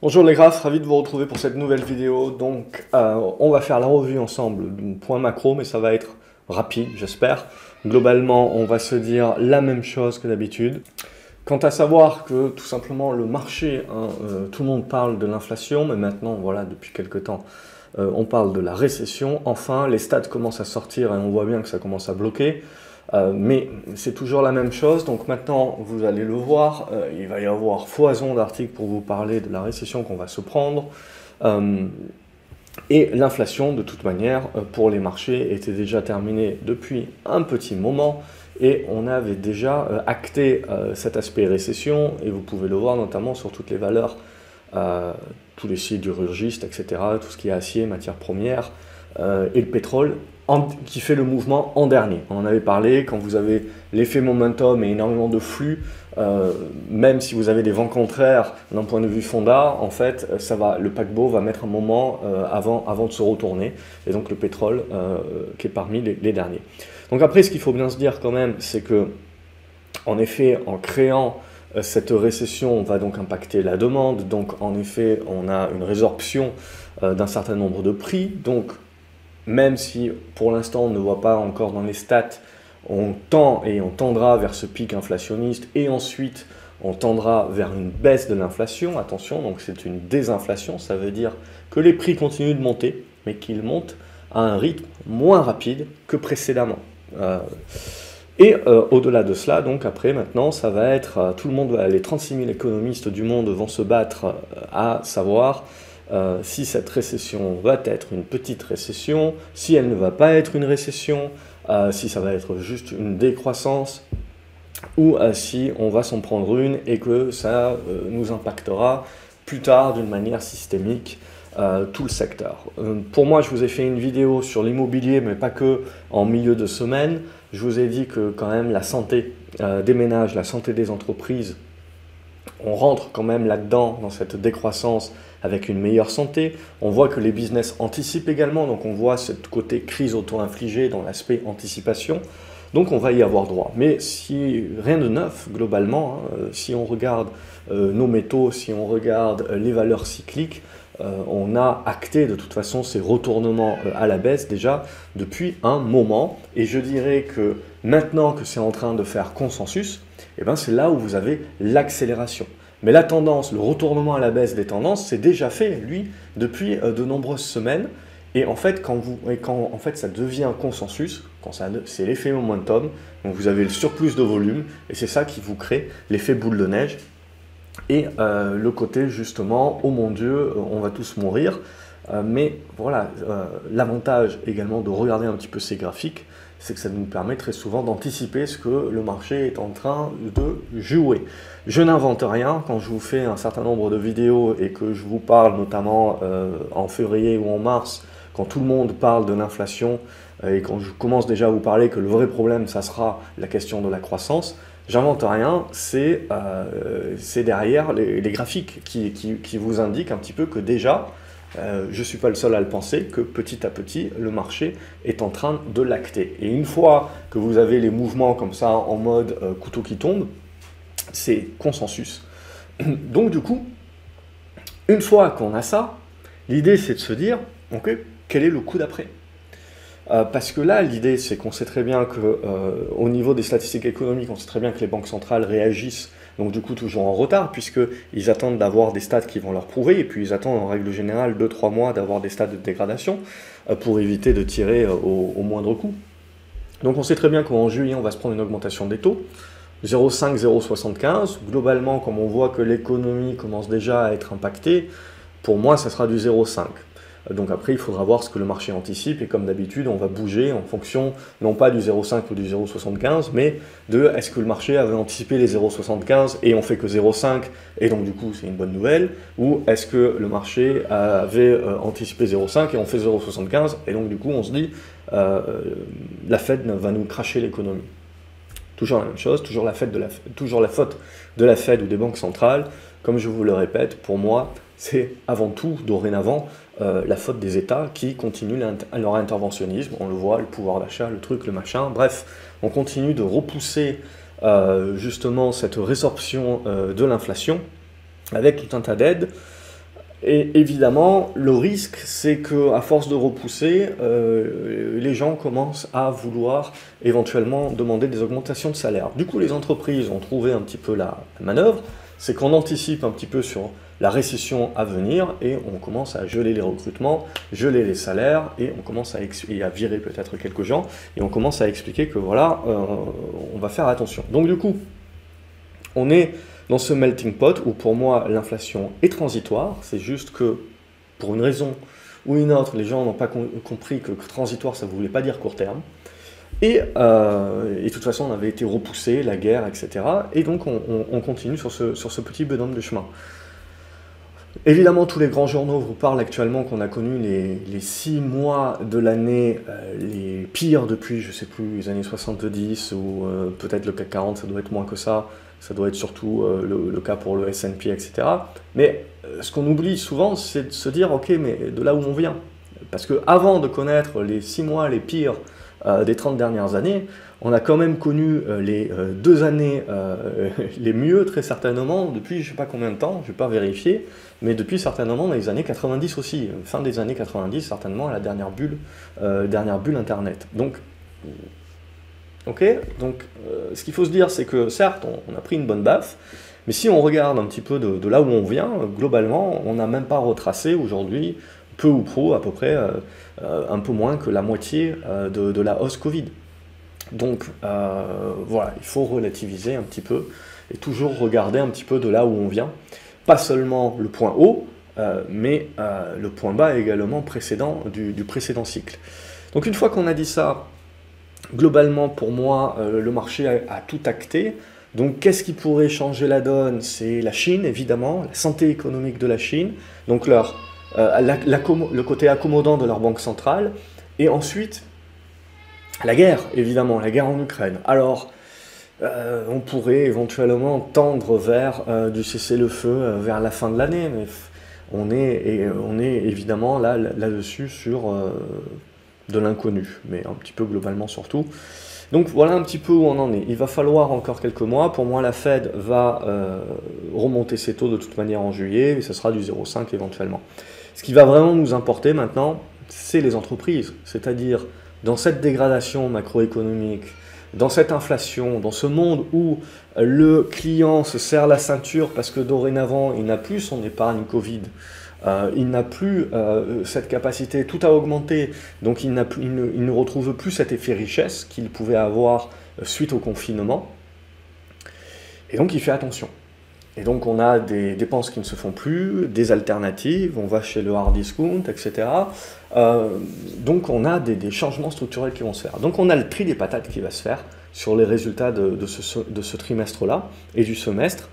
Bonjour les graphes, ravi de vous retrouver pour cette nouvelle vidéo. Donc, on va faire la revue ensemble d'un point macro, mais ça va être rapide, j'espère. Globalement, on va se dire la même chose que d'habitude. Quant à savoir que tout simplement le marché, tout le monde parle de l'inflation, mais maintenant, voilà, depuis quelques temps, on parle de la récession. Enfin, les stats commencent à sortir et on voit bien que ça commence à bloquer. Mais c'est toujours la même chose, donc maintenant vous allez le voir, il va y avoir foison d'articles pour vous parler de la récession qu'on va se prendre, et l'inflation de toute manière pour les marchés était déjà terminée depuis un petit moment, et on avait déjà acté cet aspect récession, et vous pouvez le voir notamment sur toutes les valeurs, tous les sidérurgistes, etc., tout ce qui est acier, matières premières, et le pétrole, qui fait le mouvement en dernier. On en avait parlé, quand vous avez l'effet momentum et énormément de flux, même si vous avez des vents contraires d'un point de vue fonda, en fait, le paquebot va mettre un moment avant de se retourner, et donc le pétrole qui est parmi les derniers. Donc après, ce qu'il faut bien se dire quand même, c'est que, en effet, en créant cette récession, on va donc impacter la demande, donc en effet, on a une résorption d'un certain nombre de prix, donc même si pour l'instant on ne voit pas encore dans les stats, on tend et on tendra vers ce pic inflationniste et ensuite on tendra vers une baisse de l'inflation. Attention, donc c'est une désinflation, ça veut dire que les prix continuent de monter, mais qu'ils montent à un rythme moins rapide que précédemment. Au-delà de cela, donc après maintenant, ça va être, tout le monde, les 36 000 économistes du monde vont se battre à savoir si cette récession va être une petite récession, si elle ne va pas être une récession, si ça va être juste une décroissance, ou si on va s'en prendre une et que ça nous impactera plus tard d'une manière systémique tout le secteur. Pour moi, je vous ai fait une vidéo sur l'immobilier, mais pas que en milieu de semaine. Je vous ai dit que quand même la santé des ménages, la santé des entreprises, on rentre quand même là-dedans, dans cette décroissance, avec une meilleure santé. On voit que les business anticipent également, donc on voit ce côté crise auto-infligée dans l'aspect anticipation. Donc on va y avoir droit. Mais si rien de neuf, globalement, si on regarde nos métaux, si on regarde les valeurs cycliques, on a acté de toute façon ces retournements à la baisse déjà depuis un moment. Et je dirais que maintenant que c'est en train de faire consensus, eh ben c'est là où vous avez l'accélération. Mais la tendance, le retournement à la baisse des tendances, c'est déjà fait, lui, depuis de nombreuses semaines. Et en fait, quand en fait, ça devient un consensus, c'est l'effet momentum, donc vous avez le surplus de volume, et c'est ça qui vous crée l'effet boule de neige. Et le côté justement, oh mon Dieu, on va tous mourir. Mais voilà, l'avantage également de regarder un petit peu ces graphiques, c'est que ça nous permet très souvent d'anticiper ce que le marché est en train de jouer. Je n'invente rien quand je vous fais un certain nombre de vidéos et que je vous parle notamment en février ou en mars, quand tout le monde parle de l'inflation et quand je commence déjà à vous parler que le vrai problème, ça sera la question de la croissance. J'invente rien, c'est derrière les graphiques qui vous indiquent un petit peu que déjà, je ne suis pas le seul à le penser, que petit à petit, le marché est en train de l'acter. Et une fois que vous avez les mouvements comme ça en mode couteau qui tombe, c'est consensus. Donc du coup, une fois qu'on a ça, l'idée c'est de se dire, ok, quel est le coup d'après ? Parce que là, l'idée, c'est qu'on sait très bien qu'au niveau des statistiques économiques, on sait très bien que les banques centrales réagissent, donc du coup toujours en retard, puisqu'ils attendent d'avoir des stats qui vont leur prouver, et puis ils attendent en règle générale 2-3 mois d'avoir des stats de dégradation pour éviter de tirer au moindre coup. Donc on sait très bien qu'en juillet, on va se prendre une augmentation des taux, 0,5, 0,75. Globalement, comme on voit que l'économie commence déjà à être impactée, pour moi, ça sera du 0,5. Donc après, il faudra voir ce que le marché anticipe, et comme d'habitude, on va bouger en fonction, non pas du 0,5 ou du 0,75, mais de est-ce que le marché avait anticipé les 0,75 et on fait que 0,5, et donc du coup c'est une bonne nouvelle, ou est-ce que le marché avait anticipé 0,5 et on fait 0,75, et donc du coup on se dit la Fed va nous cracher l'économie. Toujours la même chose, toujours la faute de la Fed ou des banques centrales. Comme je vous le répète, pour moi, c'est avant tout, dorénavant, la faute des États qui continuent leur interventionnisme. On le voit, le pouvoir d'achat, le truc, le machin. Bref, on continue de repousser justement cette résorption de l'inflation avec tout un tas d'aides. Et évidemment, le risque, c'est qu'à force de repousser, les gens commencent à vouloir éventuellement demander des augmentations de salaire. Du coup, les entreprises ont trouvé un petit peu la manœuvre, c'est qu'on anticipe un petit peu sur la récession à venir et on commence à geler les recrutements, geler les salaires et on commence à virer peut-être quelques gens et on commence à expliquer que voilà, on va faire attention. Donc du coup, on est dans ce melting pot où pour moi l'inflation est transitoire, c'est juste que pour une raison ou une autre, les gens n'ont pas compris que transitoire ça ne voulait pas dire court terme. Et de toute façon on avait été repoussé, la guerre, etc. Et donc on continue sur ce petit bonhomme de chemin. Évidemment, tous les grands journaux vous parlent actuellement qu'on a connu les 6 mois de l'année les pires depuis, je ne sais plus, les années 70 ou peut-être le CAC 40, ça doit être moins que ça doit être surtout le cas pour le S&P, etc. Mais ce qu'on oublie souvent, c'est de se dire, ok, mais de là où on vient. Parce qu'avant de connaître les 6 mois les pires des 30 dernières années, on a quand même connu les 2 années les mieux, très certainement, depuis je ne sais pas combien de temps, je ne vais pas vérifier, mais depuis certainement dans les années 90 aussi, fin des années 90, certainement, à la dernière bulle Internet. Donc, ok, donc ce qu'il faut se dire, c'est que certes, on a pris une bonne baffe, mais si on regarde un petit peu de là où on vient, globalement, on n'a même pas retracé aujourd'hui, peu ou prou, à peu près, un peu moins que la moitié de la hausse Covid. Donc voilà, il faut relativiser un petit peu et toujours regarder un petit peu de là où on vient. Pas seulement le point haut, mais le point bas également précédent du précédent cycle. Donc une fois qu'on a dit ça, globalement pour moi, le marché a tout acté. Donc qu'est-ce qui pourrait changer la donne? C'est la Chine, évidemment, la santé économique de la Chine, donc le côté accommodant de leur banque centrale, et ensuite la guerre, évidemment, la guerre en Ukraine. Alors, on pourrait éventuellement tendre vers du cessez-le-feu vers la fin de l'année, mais on est évidemment là-dessus sur de l'inconnu, mais un petit peu globalement surtout. Donc voilà un petit peu où on en est. Il va falloir encore quelques mois. Pour moi, la Fed va remonter ses taux de toute manière en juillet, et ce sera du 0,5 éventuellement. Ce qui va vraiment nous importer maintenant, c'est les entreprises, c'est-à-dire dans cette dégradation macroéconomique, dans cette inflation, dans ce monde où le client se serre la ceinture parce que dorénavant, il n'a plus son épargne Covid, il n'a plus cette capacité, tout a augmenté, donc il ne retrouve plus cet effet richesse qu'il pouvait avoir suite au confinement, et donc il fait attention. Et donc on a des dépenses qui ne se font plus, des alternatives, on va chez le hard discount, etc. Donc on a des changements structurels qui vont se faire. Donc on a le prix des patates qui va se faire sur les résultats de ce trimestre-là et du semestre,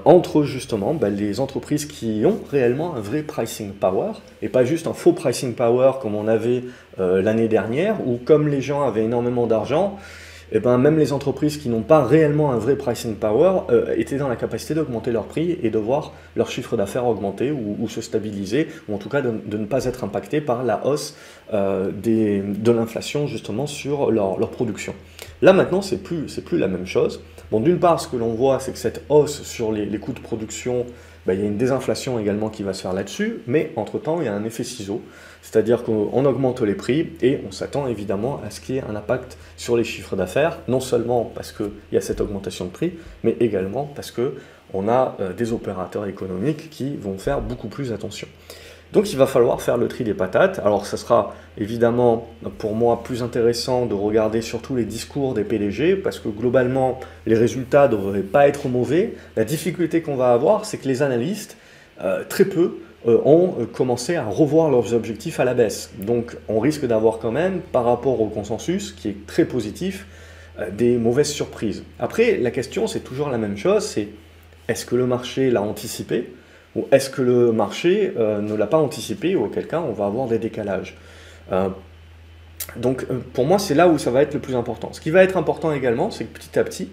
entre justement les entreprises qui ont réellement un vrai pricing power, et pas juste un faux pricing power comme on avait l'année dernière, où comme les gens avaient énormément d'argent, et ben même les entreprises qui n'ont pas réellement un vrai pricing power étaient dans la capacité d'augmenter leur prix et de voir leur chiffre d'affaires augmenter ou se stabiliser, ou en tout cas de ne pas être impacté par la hausse de l'inflation justement sur leur production. Là maintenant, c'est plus la même chose. Bon, d'une part, ce que l'on voit, c'est que cette hausse sur les coûts de production, il y a une désinflation également qui va se faire là-dessus, mais entre-temps, il y a un effet ciseau, c'est-à-dire qu'on augmente les prix et on s'attend évidemment à ce qu'il y ait un impact sur les chiffres d'affaires, non seulement parce qu'il y a cette augmentation de prix, mais également parce qu'on a des opérateurs économiques qui vont faire beaucoup plus attention. Donc il va falloir faire le tri des patates. Alors ça sera évidemment pour moi plus intéressant de regarder surtout les discours des PDG, parce que globalement les résultats ne devraient pas être mauvais. La difficulté qu'on va avoir, c'est que les analystes, très peu, ont commencé à revoir leurs objectifs à la baisse. Donc on risque d'avoir quand même, par rapport au consensus, qui est très positif, des mauvaises surprises. Après, la question c'est toujours la même chose, c'est est-ce que le marché l'a anticipé ? Ou est-ce que le marché ne l'a pas anticipé, ou auquel cas on va avoir des décalages. Donc pour moi c'est là où ça va être le plus important. Ce qui va être important également, c'est que petit à petit,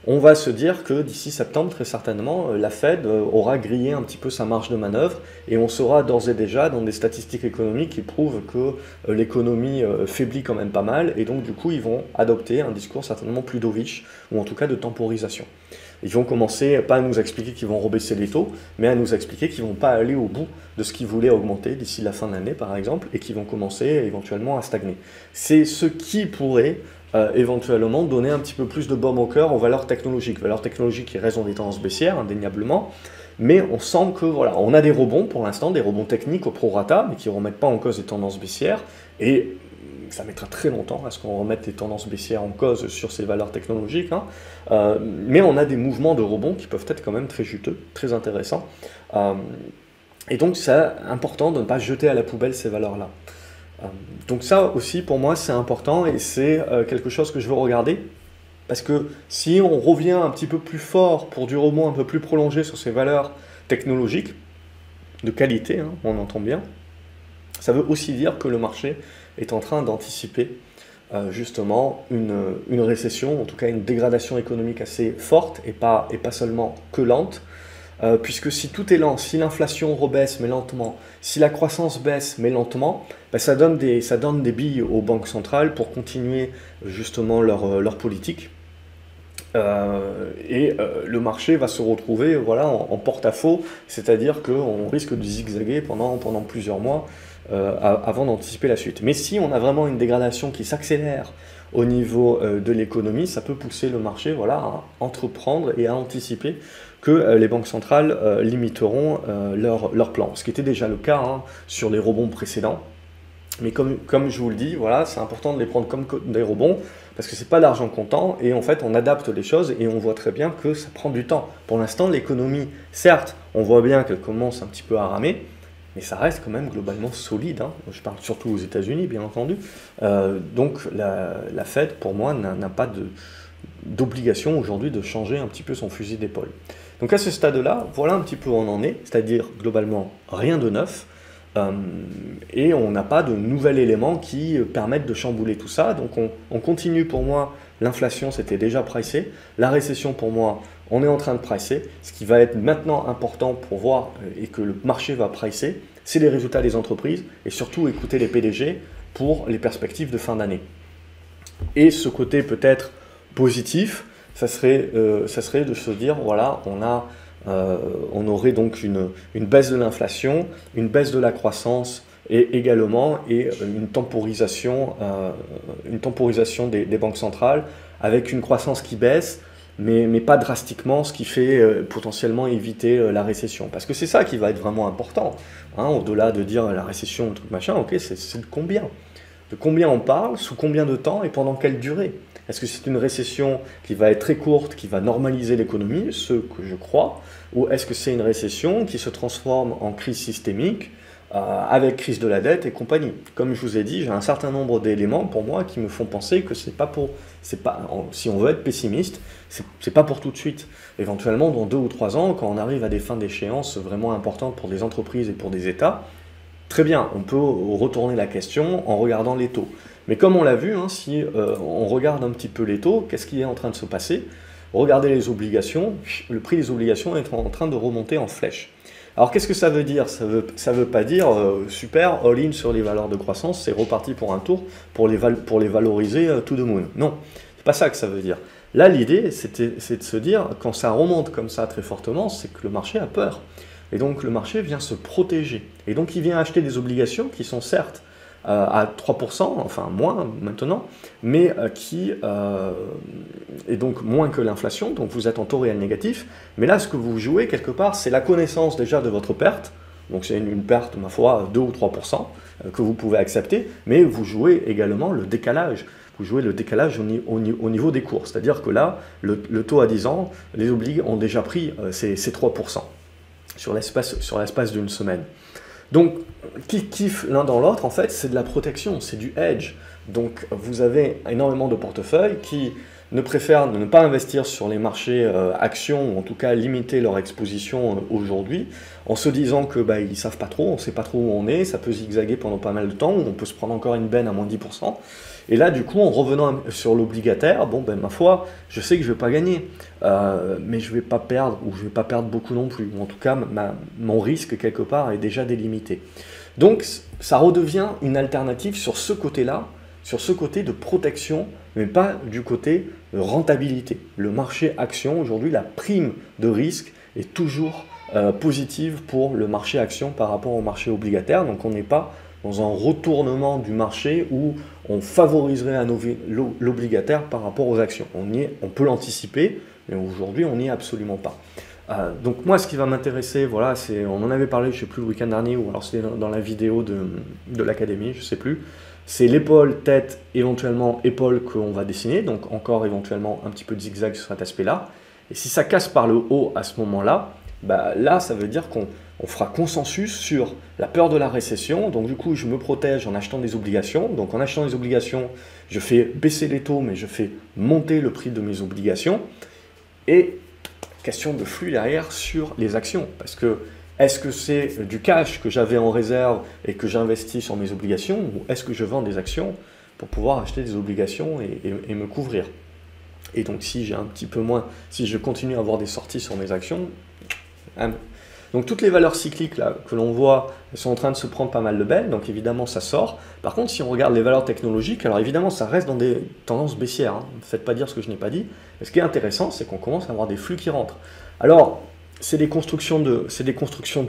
on va se dire que d'ici septembre, très certainement, la Fed aura grillé un petit peu sa marge de manœuvre, et on sera d'ores et déjà dans des statistiques économiques qui prouvent que l'économie faiblit quand même pas mal, et donc du coup ils vont adopter un discours certainement plus dovish, ou en tout cas de temporisation. Ils vont commencer, pas à nous expliquer qu'ils vont rebaisser les taux, mais à nous expliquer qu'ils ne vont pas aller au bout de ce qu'ils voulaient augmenter d'ici la fin de l'année, par exemple, et qu'ils vont commencer éventuellement à stagner. C'est ce qui pourrait éventuellement donner un petit peu plus de baume au cœur aux valeurs technologiques qui restent dans des tendances baissières, indéniablement, mais on sent que voilà, on a des rebonds pour l'instant, des rebonds techniques au prorata, mais qui ne remettent pas en cause les tendances baissières, et ça mettra très longtemps à ce qu'on remette les tendances baissières en cause sur ces valeurs technologiques, hein. Mais on a des mouvements de rebond qui peuvent être quand même très juteux, très intéressants, et donc c'est important de ne pas jeter à la poubelle ces valeurs-là. Donc ça aussi, pour moi, c'est important et c'est quelque chose que je veux regarder. Parce que si on revient un petit peu plus fort pour du rebond un peu plus prolongé sur ces valeurs technologiques, de qualité, hein, on entend bien, ça veut aussi dire que le marché est en train d'anticiper justement une récession, en tout cas une dégradation économique assez forte et pas seulement que lente. Puisque si tout est lent, si l'inflation rebaisse mais lentement, si la croissance baisse mais lentement, ben ça donne des billes aux banques centrales pour continuer justement leur politique. Le marché va se retrouver voilà, en porte-à-faux, c'est-à-dire qu'on risque de zigzaguer pendant plusieurs mois avant d'anticiper la suite. Mais si on a vraiment une dégradation qui s'accélère au niveau de l'économie, ça peut pousser le marché voilà, à entreprendre et à anticiper que les banques centrales limiteront leur plan. Ce qui était déjà le cas hein, sur les rebonds précédents. Mais comme je vous le dis, voilà, c'est important de les prendre comme des rebonds, parce que ce n'est pas d'argent comptant, et en fait on adapte les choses, et on voit très bien que ça prend du temps. Pour l'instant, l'économie, certes, on voit bien qu'elle commence un petit peu à ramer, mais ça reste quand même globalement solide, hein. Je parle surtout aux États-Unis, bien entendu. Donc la Fed, pour moi, n'a pas d'obligation aujourd'hui de changer un petit peu son fusil d'épaule. Donc à ce stade-là, voilà un petit peu où on en est, c'est-à-dire globalement rien de neuf, et on n'a pas de nouvel élément qui permette de chambouler tout ça. Donc on continue pour moi, l'inflation c'était déjà pricé, la récession pour moi on est en train de pricer. Ce qui va être maintenant important pour voir et que le marché va pricer, c'est les résultats des entreprises et surtout écouter les PDG pour les perspectives de fin d'année. Et ce côté peut-être positif, ça serait de se dire, voilà, on aurait donc une baisse de l'inflation, une baisse de la croissance et également une temporisation des banques centrales avec une croissance qui baisse, mais pas drastiquement, ce qui fait potentiellement éviter la récession. Parce que c'est ça qui va être vraiment important, hein, au-delà de dire la récession, truc machin, ok, c'est de combien? De combien on parle, sous combien de temps et pendant quelle durée? Est-ce que c'est une récession qui va être très courte, qui va normaliser l'économie, ce que je crois, ou est-ce que c'est une récession qui se transforme en crise systémique, avec crise de la dette et compagnie? Comme je vous ai dit, j'ai un certain nombre d'éléments pour moi qui me font penser que si on veut être pessimiste, c'est pas pour tout de suite. Éventuellement, dans 2 ou 3 ans, quand on arrive à des fins d'échéance vraiment importantes pour des entreprises et pour des États, très bien, on peut retourner la question en regardant les taux. Mais comme on l'a vu, hein, si on regarde un petit peu les taux, qu'est-ce qui est en train de se passer? Regardez les obligations, le prix des obligations est en train de remonter en flèche. Alors qu'est-ce que ça veut dire? Ça veut pas dire super, all-in sur les valeurs de croissance, c'est reparti pour un tour pour les valoriser to the moon. Non, c'est pas ça que ça veut dire. Là, l'idée, c'est de se dire, quand ça remonte comme ça très fortement, c'est que le marché a peur. Et donc le marché vient se protéger. Et donc il vient acheter des obligations qui sont certes à 3%, enfin moins maintenant, mais qui est donc moins que l'inflation, donc vous êtes en taux réel négatif. Mais là, ce que vous jouez quelque part, c'est la connaissance déjà de votre perte. Donc c'est une perte, ma foi, 2 ou 3% que vous pouvez accepter, mais vous jouez également le décalage. Vous jouez le décalage au niveau des cours. C'est-à-dire que là, le taux à 10 ans, les obliges ont déjà pris ces 3% sur l'espace d'une semaine. Donc, qui kiffe l'un dans l'autre, en fait, c'est de la protection, c'est du hedge. Donc, vous avez énormément de portefeuilles qui préfèrent ne pas investir sur les marchés actions, ou en tout cas limiter leur exposition aujourd'hui, en se disant que ils savent pas trop, on sait pas trop où on est, ça peut zigzaguer pendant pas mal de temps, ou on peut se prendre encore une benne à moins 10%. Et là, du coup, en revenant sur l'obligataire, bon, ma foi, je sais que je ne vais pas gagner, mais je ne vais pas perdre, ou je ne vais pas perdre beaucoup non plus. En tout cas, mon risque, quelque part, est déjà délimité. Donc, ça redevient une alternative sur ce côté-là, sur ce côté de protection mais pas du côté rentabilité. Le marché action, aujourd'hui, la prime de risque est toujours positive pour le marché action par rapport au marché obligataire. Donc on n'est pas dans un retournement du marché où on favoriserait l'obligataire par rapport aux actions. On peut l'anticiper, mais aujourd'hui on n'y est absolument pas. Donc moi ce qui va m'intéresser, voilà, on en avait parlé, je ne sais plus, le week-end dernier, ou alors c'était dans la vidéo de l'académie, je ne sais plus, c'est l'épaule, tête, éventuellement épaule qu'on va dessiner, donc encore éventuellement un petit peu de zigzag sur cet aspect-là. Et si ça casse par le haut à ce moment-là, bah là ça veut dire qu'on fera consensus sur la peur de la récession. Donc du coup je me protège en achetant des obligations. Donc en achetant des obligations, je fais baisser les taux, mais je fais monter le prix de mes obligations. Et question de flux derrière sur les actions, parce que est-ce que c'est du cash que j'avais en réserve et que j'investis sur mes obligations, ou est-ce que je vends des actions pour pouvoir acheter des obligations et me couvrir? Et donc si j'ai un petit peu moins, si je continue à avoir des sorties sur mes actions, donc toutes les valeurs cycliques là, que l'on voit, elles sont en train de se prendre pas mal de belles, donc évidemment ça sort. Par contre, si on regarde les valeurs technologiques, alors évidemment ça reste dans des tendances baissières, hein. Ne faites pas dire ce que je n'ai pas dit. Mais ce qui est intéressant, c'est qu'on commence à avoir des flux qui rentrent. Alors, c'est des constructions de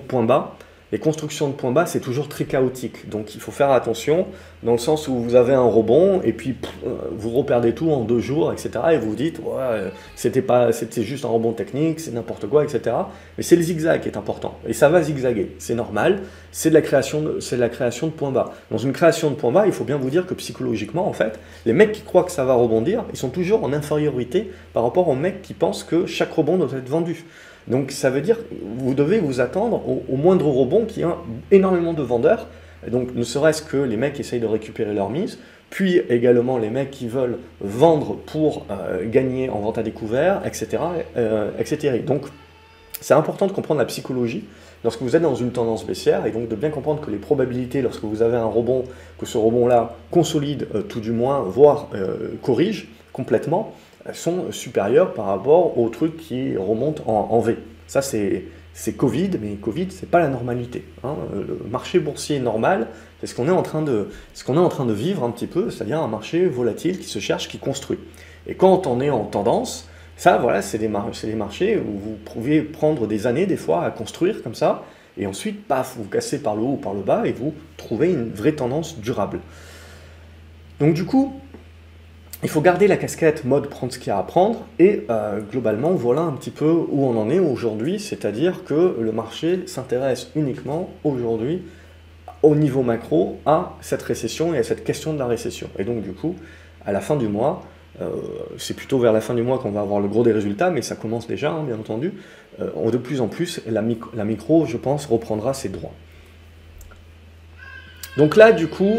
points bas. Les constructions de points bas, c'est toujours très chaotique. Donc il faut faire attention, dans le sens où vous avez un rebond, et puis vous reperdez tout en 2 jours, etc. Et vous vous dites, ouais, c'était juste un rebond technique, c'est n'importe quoi, etc. Mais c'est le zigzag qui est important. Et ça va zigzaguer, c'est normal, c'est de la création de points bas. Dans une création de points bas, il faut bien vous dire que psychologiquement, en fait, les mecs qui croient que ça va rebondir, ils sont toujours en infériorité par rapport aux mecs qui pensent que chaque rebond doit être vendu. Donc ça veut dire que vous devez vous attendre au moindre rebond qui a énormément de vendeurs. Donc ne serait-ce que les mecs qui essayent de récupérer leur mise, puis également les mecs qui veulent vendre pour gagner en vente à découvert, etc. etc. Donc c'est important de comprendre la psychologie lorsque vous êtes dans une tendance baissière, et donc de bien comprendre que les probabilités lorsque vous avez un rebond, que ce rebond-là consolide tout du moins, voire corrige complètement, sont supérieures par rapport aux trucs qui remontent en V. Ça, c'est Covid, mais Covid, c'est pas la normalité, hein. Le marché boursier normal, c'est ce qu'on est en train de vivre un petit peu, c'est-à-dire un marché volatile qui se cherche, qui construit. Et quand on est en tendance, ça, voilà, c'est des marchés où vous pouvez prendre des années, des fois, à construire comme ça, et ensuite, paf, vous cassez par le haut ou par le bas, et vous trouvez une vraie tendance durable. Donc du coup, il faut garder la casquette mode prendre ce qu'il y a à prendre, et globalement, voilà un petit peu où on en est aujourd'hui, c'est-à-dire que le marché s'intéresse uniquement aujourd'hui, au niveau macro, à cette récession et à cette question de la récession. Et donc du coup, à la fin du mois, c'est plutôt vers la fin du mois qu'on va avoir le gros des résultats, mais ça commence déjà, hein, bien entendu, de plus en plus, la micro, je pense, reprendra ses droits. Donc là, du coup,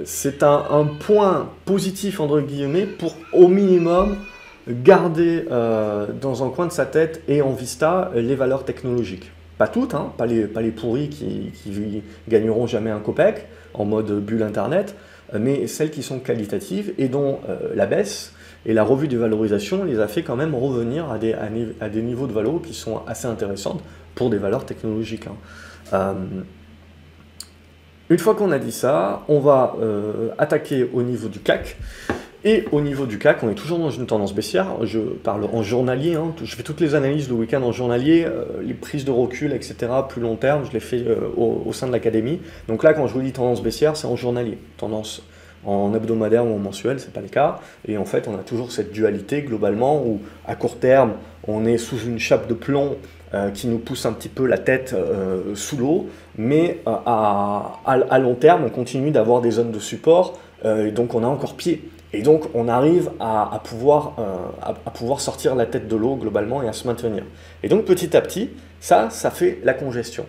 c'est un point positif, entre guillemets, pour au minimum garder dans un coin de sa tête et en vista les valeurs technologiques. Pas toutes, hein, pas les pourris qui gagneront jamais un copec en mode bulle Internet, mais celles qui sont qualitatives et dont la baisse et la revue des valorisations les a fait quand même revenir à des niveaux de valo qui sont assez intéressants pour des valeurs technologiques, hein. Une fois qu'on a dit ça, on va attaquer au niveau du CAC. Et au niveau du CAC, on est toujours dans une tendance baissière. Je parle en journalier, hein. Je fais toutes les analyses le week-end en journalier, les prises de recul, etc. plus long terme, je les fais au sein de l'académie. Donc là, quand je vous dis tendance baissière, c'est en journalier. Tendance en hebdomadaire ou en mensuel, c'est pas le cas. Et en fait, on a toujours cette dualité globalement où à court terme, on est sous une chape de plomb qui nous pousse un petit peu la tête sous l'eau, mais à long terme, on continue d'avoir des zones de support, et donc on a encore pied. Et donc on arrive à pouvoir sortir la tête de l'eau globalement et à se maintenir. Et donc petit à petit, ça fait la congestion.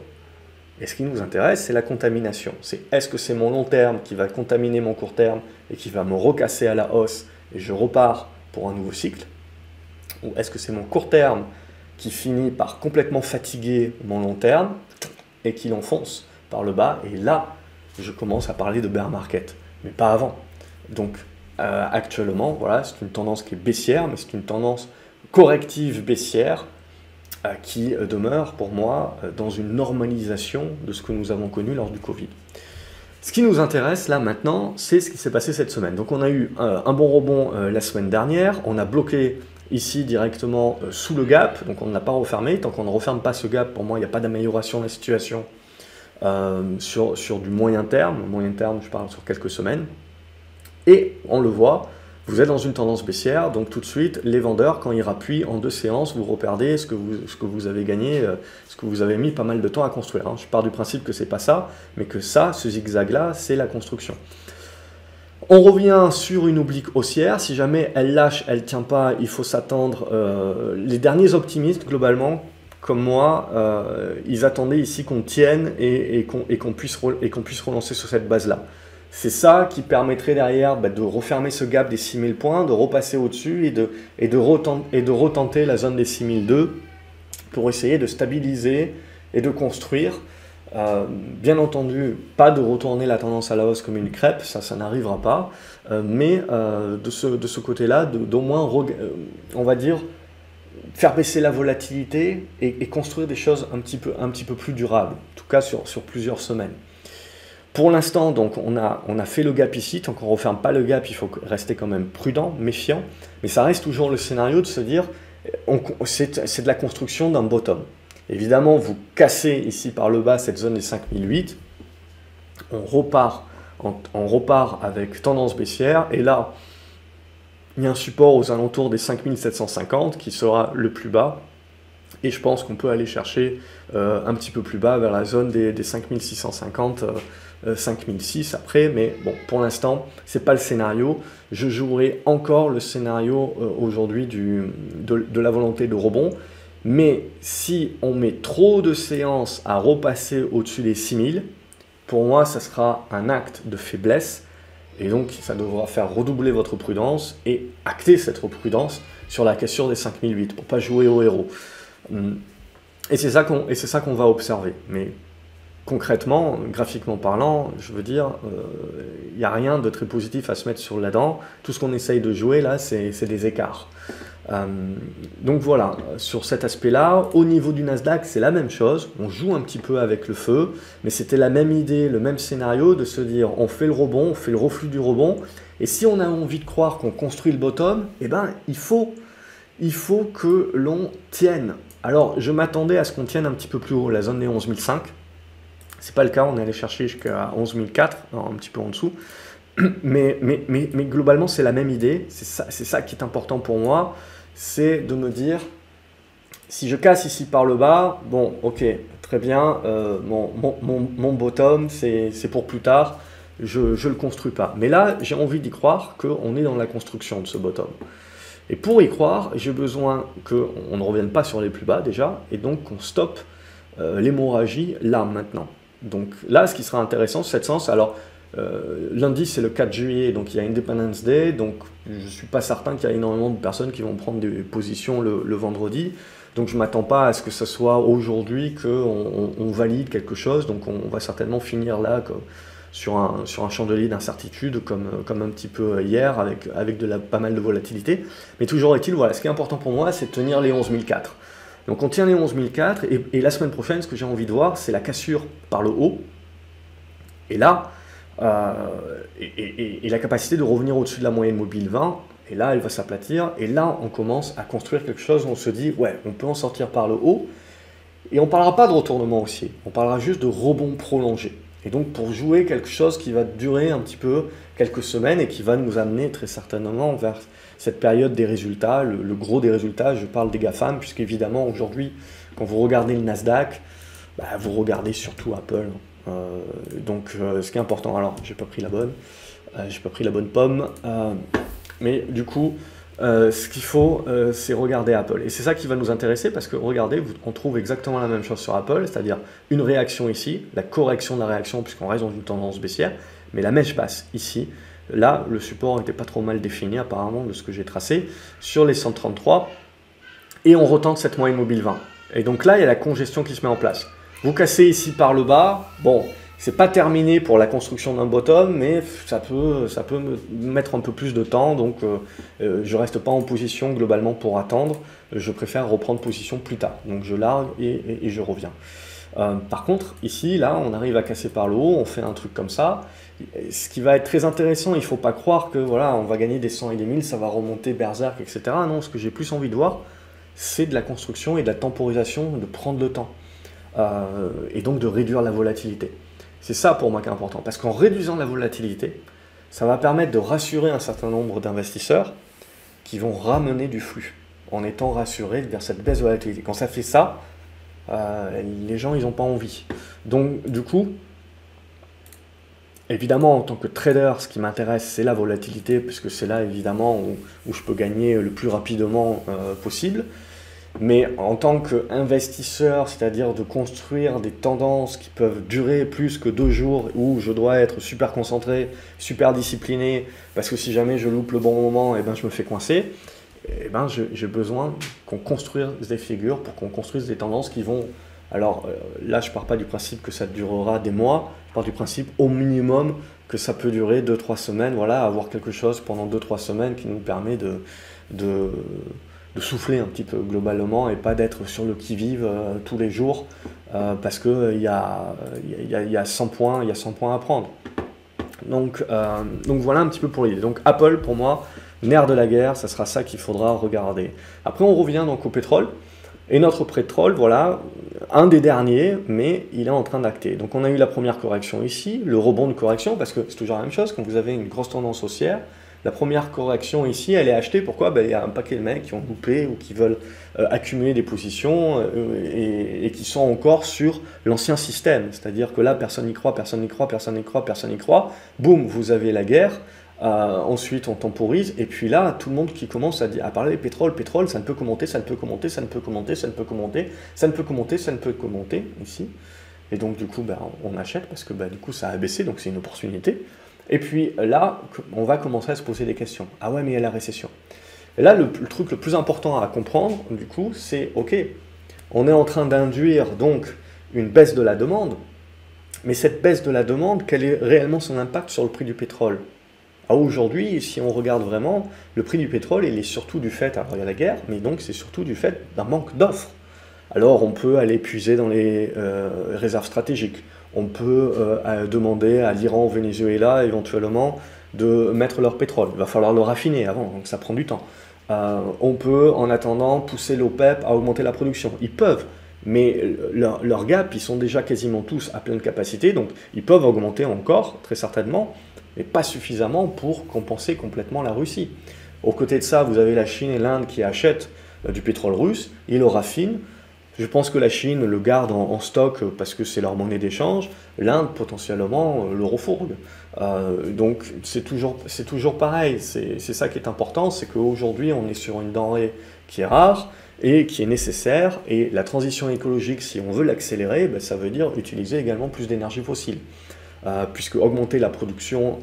Et ce qui nous intéresse, c'est la contamination. C'est est-ce que c'est mon long terme qui va contaminer mon court terme et qui va me recasser à la hausse et je repars pour un nouveau cycle? Ou est-ce que c'est mon court terme qui finit par complètement fatiguer mon long terme et qui l'enfonce par le bas, et là, je commence à parler de bear market, mais pas avant. Donc, actuellement, voilà, c'est une tendance qui est baissière, mais c'est une tendance corrective baissière qui demeure, pour moi, dans une normalisation de ce que nous avons connu lors du Covid. Ce qui nous intéresse là maintenant, c'est ce qui s'est passé cette semaine. Donc on a eu un bon rebond la semaine dernière, on a bloqué ici directement sous le gap, donc on ne l'a pas refermé. Tant qu'on ne referme pas ce gap, pour moi il n'y a pas d'amélioration de la situation sur du moyen terme. Moyen terme, je parle sur quelques semaines. Et on le voit, vous êtes dans une tendance baissière, donc tout de suite, les vendeurs, quand ils rappuient en 2 séances, vous reperdez ce que vous avez gagné, ce que vous avez mis pas mal de temps à construire. Hein. Je pars du principe que c'est pas ça, mais que ça, ce zigzag-là, c'est la construction. On revient sur une oblique haussière. Si jamais elle lâche, elle ne tient pas, il faut s'attendre. Les derniers optimistes, globalement, comme moi, ils attendaient ici qu'on tienne et qu'on puisse relancer sur cette base-là. C'est ça qui permettrait derrière de refermer ce gap des 6000 points, de repasser au-dessus et de retenter la zone des 6002 pour essayer de stabiliser et de construire. Bien entendu, pas de retourner la tendance à la hausse comme une crêpe, ça n'arrivera pas, mais de ce côté-là, d'au moins, on va dire, faire baisser la volatilité et construire des choses un petit peu plus durables, en tout cas sur plusieurs semaines. Pour l'instant, donc, on a fait le gap ici. Tant qu'on ne referme pas le gap, il faut rester quand même prudent, méfiant. Mais ça reste toujours le scénario de se dire, c'est de la construction d'un bottom. Évidemment, vous cassez ici par le bas cette zone des 5008. On repart avec tendance baissière. Et là, il y a un support aux alentours des 5750 qui sera le plus bas. Et je pense qu'on peut aller chercher un petit peu plus bas vers la zone des 5650, 5006 après. Mais bon, pour l'instant, ce n'est pas le scénario. Je jouerai encore le scénario aujourd'hui de la volonté de rebond. Mais si on met trop de séances à repasser au-dessus des 6000, pour moi, ça sera un acte de faiblesse. Et donc, ça devra faire redoubler votre prudence et acter cette prudence sur la question des 5008 pour ne pas jouer au héros. Et c'est ça qu'on va observer. Mais concrètement, graphiquement parlant, je veux dire, il n'y a rien de très positif à se mettre sur la dent. Tout ce qu'on essaye de jouer là, c'est des écarts. Donc voilà, sur cet aspect-là, au niveau du Nasdaq, c'est la même chose. On joue un petit peu avec le feu, mais c'était la même idée, le même scénario de se dire, on fait le rebond, on fait le reflux du rebond, et si on a envie de croire qu'on construit le bottom, eh ben, il faut que l'on tienne. Alors, je m'attendais à ce qu'on tienne un petit peu plus haut, la zone des 11005. C'est pas le cas, on est allé chercher jusqu'à 11004, un petit peu en dessous. Mais globalement, c'est la même idée. C'est ça qui est important pour moi. C'est de me dire, si je casse ici par le bas, bon, ok, très bien, mon bottom, c'est pour plus tard, je ne le construis pas. Mais là, j'ai envie d'y croire qu'on est dans la construction de ce bottom. Et pour y croire, j'ai besoin qu'on ne revienne pas sur les plus bas déjà, et donc qu'on stoppe l'hémorragie là, maintenant. Donc là, ce qui sera intéressant, c'est cette sens. Alors, lundi, c'est le 4 juillet, donc il y a Independence Day, donc je ne suis pas certain qu'il y a énormément de personnes qui vont prendre des positions le vendredi. Donc je ne m'attends pas à ce que ce soit aujourd'hui qu'on valide quelque chose, donc on va certainement finir là sur un chandelier d'incertitude comme un petit peu hier avec pas mal de volatilité. Mais toujours est-il, voilà, ce qui est important pour moi, c'est de tenir les 11004. Donc on tient les 11004 et la semaine prochaine, ce que j'ai envie de voir, c'est la cassure par le haut. Et là, et la capacité de revenir au-dessus de la moyenne mobile 20, et là elle va s'aplatir, et là on commence à construire quelque chose où on se dit, ouais, on peut en sortir par le haut, et on ne parlera pas de retournement haussier, on parlera juste de rebond prolongé. Et donc pour jouer quelque chose qui va durer un petit peu quelques semaines et qui va nous amener très certainement vers cette période des résultats, le gros des résultats, je parle des GAFAM, puisqu'évidemment aujourd'hui, quand vous regardez le Nasdaq, bah, vous regardez surtout Apple. Donc ce qui est important, alors j'ai pas pris la bonne pomme, mais du coup ce qu'il faut c'est regarder Apple, et c'est ça qui va nous intéresser, parce que regardez, on trouve exactement la même chose sur Apple, c'est-à-dire une réaction ici, la correction de la réaction puisqu'on reste dans une tendance baissière, mais la mèche basse ici, là le support n'était pas trop mal défini apparemment de ce que j'ai tracé sur les 133, et on retente cette moyenne mobile 20, et donc là il y a la congestion qui se met en place. Vous cassez ici par le bas, bon, c'est pas terminé pour la construction d'un bottom, mais ça peut me mettre un peu plus de temps, donc je reste pas en position globalement pour attendre, je préfère reprendre position plus tard. Donc je largue et je reviens. Par contre, ici, là, on arrive à casser par le haut, on fait un truc comme ça. Ce qui va être très intéressant, il ne faut pas croire que voilà, on va gagner des 100 et des 1000, ça va remonter berserk, etc. Non, ce que j'ai plus envie de voir, c'est de la construction et de la temporisation, de prendre le temps. Et donc de réduire la volatilité. C'est ça pour moi qui est important, parce qu'en réduisant la volatilité, ça va permettre de rassurer un certain nombre d'investisseurs qui vont ramener du flux, en étant rassurés vers cette baisse de volatilité. Quand ça fait ça, les gens, ils n'ont pas envie. Donc, du coup, évidemment, en tant que trader, ce qui m'intéresse, c'est la volatilité, puisque c'est là, évidemment, où je peux gagner le plus rapidement possible. Mais en tant qu'investisseur, c'est-à-dire de construire des tendances qui peuvent durer plus que 2 jours, où je dois être super concentré, super discipliné, parce que si jamais je loupe le bon moment, eh ben, je me fais coincer, eh ben, j'ai besoin qu'on construise des figures pour qu'on construise des tendances qui vont... Alors là, je ne pars pas du principe que ça durera des mois, je pars du principe au minimum que ça peut durer 2-3 semaines, voilà, avoir quelque chose pendant 2-3 semaines qui nous permet de souffler un petit peu globalement et pas d'être sur le qui-vive tous les jours parce qu'il y a 100 points, il y a 100 points à prendre. Donc voilà un petit peu pour l'idée. Donc Apple, pour moi, nerf de la guerre, ça sera ça qu'il faudra regarder. Après, on revient donc au pétrole. Et notre pétrole, voilà, un des derniers, mais il est en train d'acter. Donc on a eu la première correction ici, le rebond de correction, parce que c'est toujours la même chose, quand vous avez une grosse tendance haussière, la première correction ici, elle est achetée, pourquoi? Ben, il y a un paquet de mecs qui ont loupé ou qui veulent accumuler des positions et qui sont encore sur l'ancien système. C'est-à-dire que là, personne n'y croit, personne n'y croit, personne n'y croit, personne n'y croit. Boum, vous avez la guerre. Ensuite, on temporise, et puis là, tout le monde qui commence à parler pétrole, pétrole, ça ne peut que monter, ça ne peut que monter, ça ne peut que monter, ça ne peut que monter, ça ne peut que monter, ça ne peut que monter, ici. Et donc, du coup, ben, on achète parce que du coup, ça a baissé, donc c'est une opportunité. Et puis là, on va commencer à se poser des questions. Ah ouais, mais il y a la récession. Et là, le truc le plus important à comprendre, du coup, c'est, ok, on est en train d'induire donc une baisse de la demande, mais cette baisse de la demande, quel est réellement son impact sur le prix du pétrole? Aujourd'hui, si on regarde vraiment, le prix du pétrole, il est surtout du fait, alors il y a la guerre, mais donc c'est surtout du fait d'un manque d'offres. Alors on peut aller puiser dans les réserves stratégiques, on peut demander à l'Iran, au Venezuela, éventuellement, de mettre leur pétrole. Il va falloir le raffiner avant, donc ça prend du temps. On peut, en attendant, pousser l'OPEP à augmenter la production. Ils peuvent, mais leurs gap, ils sont déjà quasiment tous à pleine capacité, donc ils peuvent augmenter encore, très certainement, mais pas suffisamment pour compenser complètement la Russie. Aux côtés de ça, vous avez la Chine et l'Inde qui achètent du pétrole russe, ils le raffinent. Je pense que la Chine le garde en stock parce que c'est leur monnaie d'échange, l'Inde potentiellement le refourgue. Donc c'est toujours pareil, c'est ça qui est important, c'est qu'aujourd'hui on est sur une denrée qui est rare et qui est nécessaire, et la transition écologique, si on veut l'accélérer, ben, ça veut dire utiliser également plus d'énergie fossile. Puisque augmenter la production,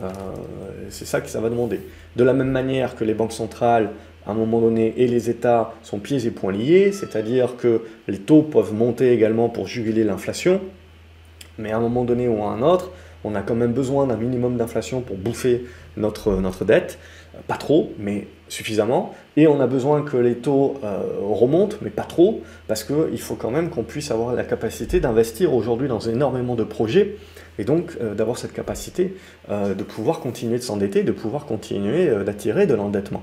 c'est ça que ça va demander. De la même manière que les banques centrales, à un moment donné, et les États sont pieds et poings liés, c'est-à-dire que les taux peuvent monter également pour juguler l'inflation, mais à un moment donné ou à un autre, on a quand même besoin d'un minimum d'inflation pour bouffer notre dette, pas trop, mais suffisamment, et on a besoin que les taux remontent, mais pas trop, parce qu'il faut quand même qu'on puisse avoir la capacité d'investir aujourd'hui dans énormément de projets, et donc d'avoir cette capacité de pouvoir continuer de s'endetter, de pouvoir continuer d'attirer de l'endettement.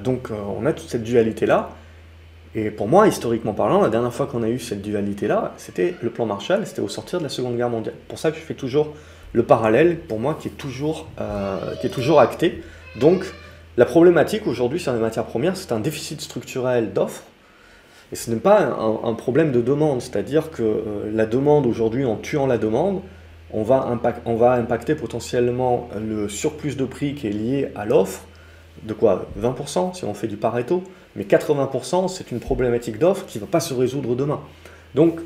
Donc on a toute cette dualité-là, et pour moi, historiquement parlant, la dernière fois qu'on a eu cette dualité-là, c'était le plan Marshall, c'était au sortir de la Seconde Guerre mondiale. Pour ça que je fais toujours le parallèle, pour moi, qui est toujours acté. Donc la problématique aujourd'hui sur les matières premières, c'est un déficit structurel d'offres, et ce n'est pas un problème de demande, c'est-à-dire que la demande aujourd'hui, en tuant la demande, on va impacter potentiellement le surplus de prix qui est lié à l'offre, de quoi 20% si on fait du Pareto, mais 80% c'est une problématique d'offre qui ne va pas se résoudre demain. Donc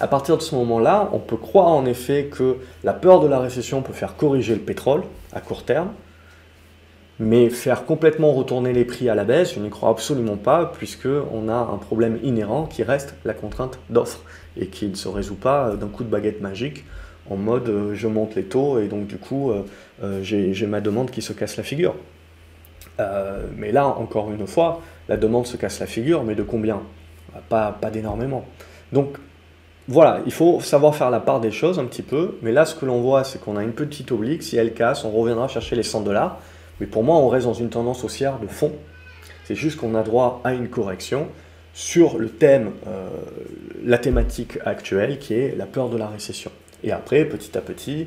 à partir de ce moment-là, on peut croire en effet que la peur de la récession peut faire corriger le pétrole à court terme, mais faire complètement retourner les prix à la baisse, je n'y crois absolument pas, puisqu'on a un problème inhérent qui reste la contrainte d'offre, et qui ne se résout pas d'un coup de baguette magique, en mode je monte les taux, et donc du coup j'ai ma demande qui se casse la figure. Mais là, encore une fois, la demande se casse la figure, mais de combien? Pas d'énormément. Donc voilà, il faut savoir faire la part des choses un petit peu, mais là ce que l'on voit c'est qu'on a une petite oblique, si elle casse, on reviendra chercher les 100 $, mais pour moi on reste dans une tendance haussière de fond. C'est juste qu'on a droit à une correction sur le thème, la thématique actuelle qui est la peur de la récession. Et après, petit à petit,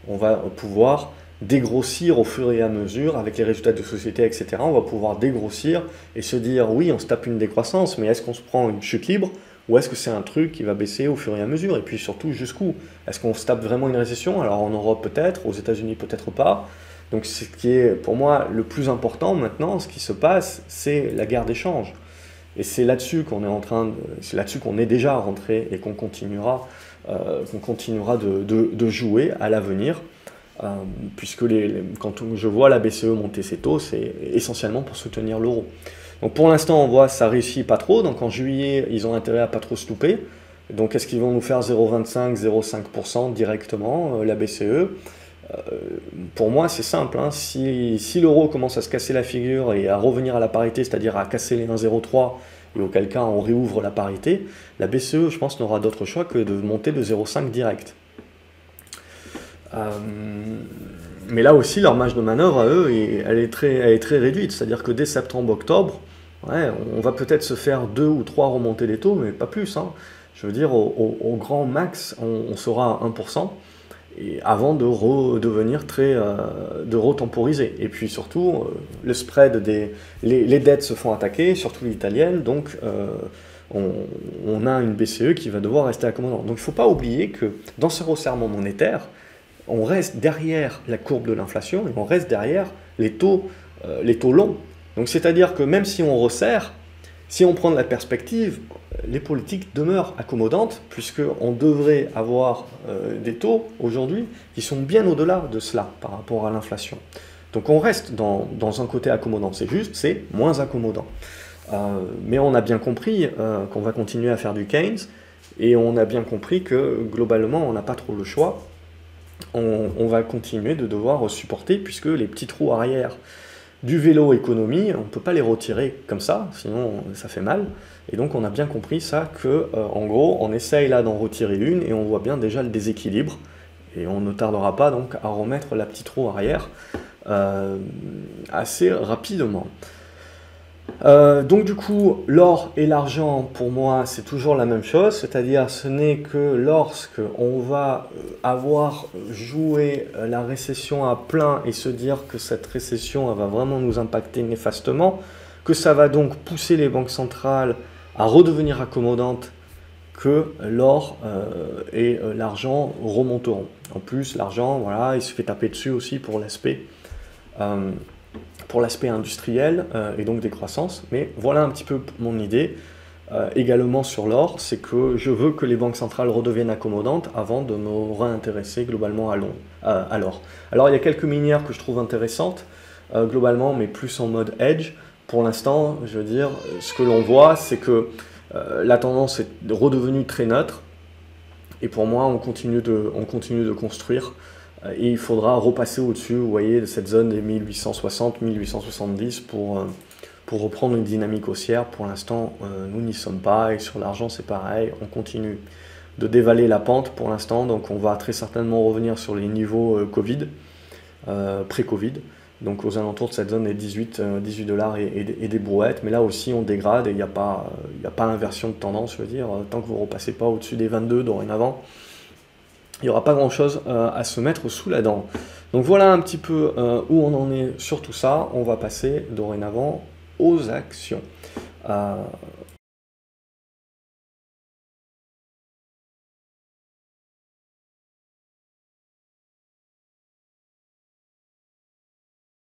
on va pouvoir dégrossir au fur et à mesure, avec les résultats de société, etc., on va pouvoir dégrossir et se dire, oui, on se tape une décroissance, mais est-ce qu'on se prend une chute libre ou est-ce que c'est un truc qui va baisser au fur et à mesure? Et puis surtout, jusqu'où? Est-ce qu'on se tape vraiment une récession? Alors en Europe peut-être, aux États-Unis peut-être pas. Donc ce qui est pour moi le plus important maintenant, ce qui se passe, c'est la guerre d'échange. Et c'est là-dessus qu'on est c'est là-dessus qu'on est déjà rentré et qu'on continuera de jouer à l'avenir. Puisque quand je vois la BCE monter ses taux, c'est essentiellement pour soutenir l'euro. Donc pour l'instant, on voit que ça réussit pas trop. Donc en juillet, ils ont intérêt à pas trop se louper. Donc est-ce qu'ils vont nous faire 0,25, 0,5% directement, la BCE? Pour moi, c'est simple. Hein. Si l'euro commence à se casser la figure et à revenir à la parité, c'est-à-dire à casser les 1,03, et auquel cas on réouvre la parité, la BCE, je pense, n'aura d'autre choix que de monter de 0,5 direct. Mais là aussi, leur marge de manœuvre à eux, elle est très réduite. C'est-à-dire que dès septembre-octobre, ouais, on va peut-être se faire 2 ou 3 remontées des taux, mais pas plus. Hein. Je veux dire, au grand max, on sera à 1%, et avant de redevenir de retemporiser. Et puis surtout, le spread les dettes se font attaquer, surtout les italiennes, donc on a une BCE qui va devoir rester accommodante. Donc il ne faut pas oublier que dans ce resserrement monétaire, on reste derrière la courbe de l'inflation et on reste derrière les taux longs. Donc c'est-à-dire que même si on resserre, si on prend de la perspective, les politiques demeurent accommodantes puisqu'on devrait avoir des taux aujourd'hui qui sont bien au-delà de cela par rapport à l'inflation. Donc on reste dans un côté accommodant, c'est juste, c'est moins accommodant. Mais on a bien compris qu'on va continuer à faire du Keynes et on a bien compris que globalement on n'a pas trop le choix. On va continuer de devoir supporter puisque les petits trous arrière du vélo économie, on ne peut pas les retirer comme ça, sinon ça fait mal. Et donc on a bien compris ça que, en gros, on essaye là d'en retirer une et on voit bien déjà le déséquilibre. Et on ne tardera pas donc à remettre la petite roue arrière assez rapidement. Donc du coup, l'or et l'argent, pour moi, c'est toujours la même chose, c'est-à-dire ce n'est que lorsque on va avoir joué la récession à plein et se dire que cette récession elle va vraiment nous impacter néfastement, que ça va donc pousser les banques centrales à redevenir accommodantes, que l'or et l'argent remonteront. En plus, l'argent, voilà, il se fait taper dessus aussi pour l'aspect industriel et donc des croissances. Mais voilà un petit peu mon idée. Également sur l'or, c'est que je veux que les banques centrales redeviennent accommodantes avant de me réintéresser globalement à l'or. Alors il y a quelques minières que je trouve intéressantes, globalement, mais plus en mode hedge. Pour l'instant, je veux dire, ce que l'on voit, c'est que la tendance est redevenue très neutre. Et pour moi, on continue de construire. Et il faudra repasser au-dessus, vous voyez, de cette zone des 1860, 1870 pour reprendre une dynamique haussière. Pour l'instant, nous n'y sommes pas. Et sur l'argent, c'est pareil. On continue de dévaler la pente pour l'instant. Donc on va très certainement revenir sur les niveaux Covid, pré-Covid. Donc aux alentours de cette zone des 18 $ et des brouettes. Mais là aussi, on dégrade et il n'y a pas inversion de tendance, je veux dire. Tant que vous ne repassez pas au-dessus des 22 dorénavant, il n'y aura pas grand-chose à se mettre sous la dent. Donc voilà un petit peu où on en est sur tout ça. On va passer dorénavant aux actions.